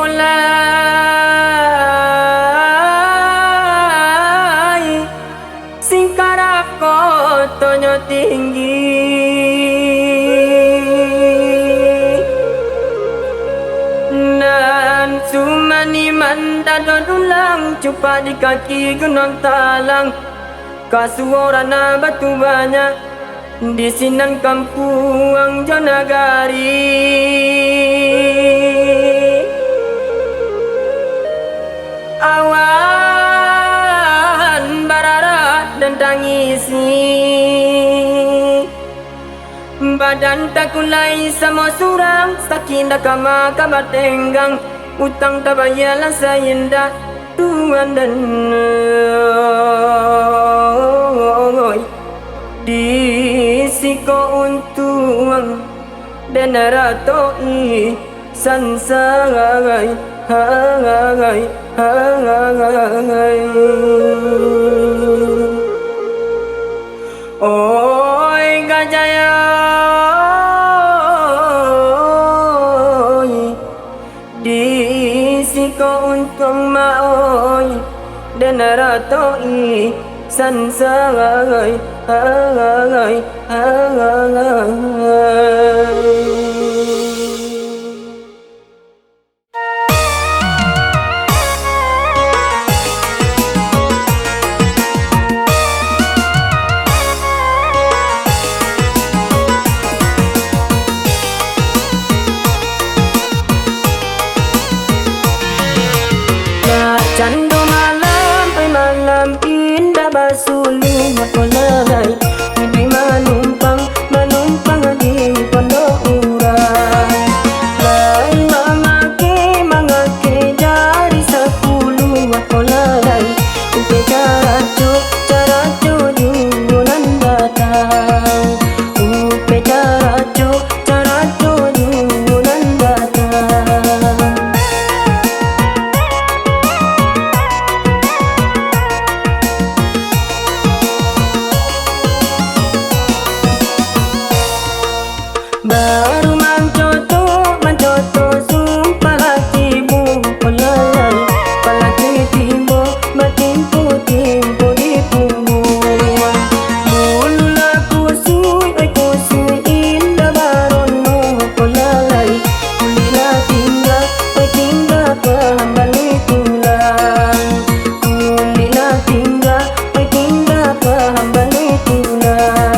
kaulay sing karako tonyo tinggi nan sumani mandado dulang cupa di kaki gunung talang kasuara na batu banyak di sinan kampung Jonagari awan barara dan tangisi badan takulai sama surang sakinda kama kabatenggang utang tabayalah sayinda Tuhan dan di siko untuang dan ratoi sansagai hagai oi gajaya di siko untung maoi dan ratoi sansagai hagai Cando malam, ay malam indah basuli makulay hindi manumpang di pondok uray lay mga dari 10 makulay upe caraco jungunan datang upe caraco jungunan datang baru mancoto sumpah laki bukulay palaki timbo matimpo di punggung mulu la kusui indah baron mo kulay kulila tinggal pahambali tulang kulila tinggal pahambali tulang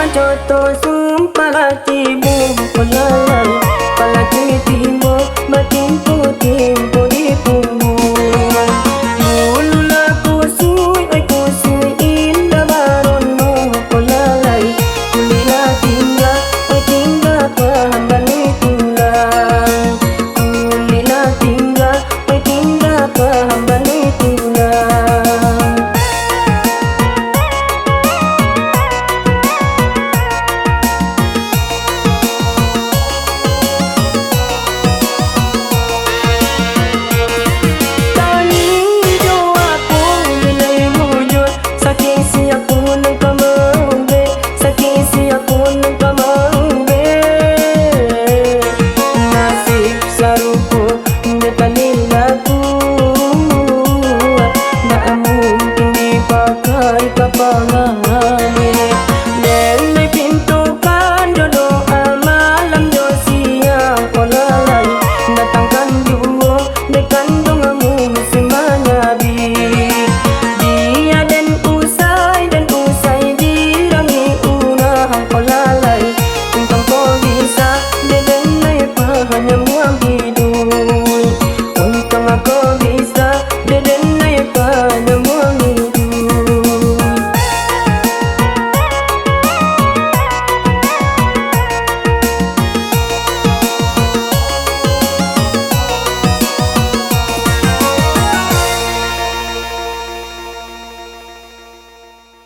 mancoto sumpah laki bukulay palaki timbo matimpo di punggung mulu la kusui indah baron mo kulay kulila tinggal pahambali tulang kulila tinggal pahambali tulang semangat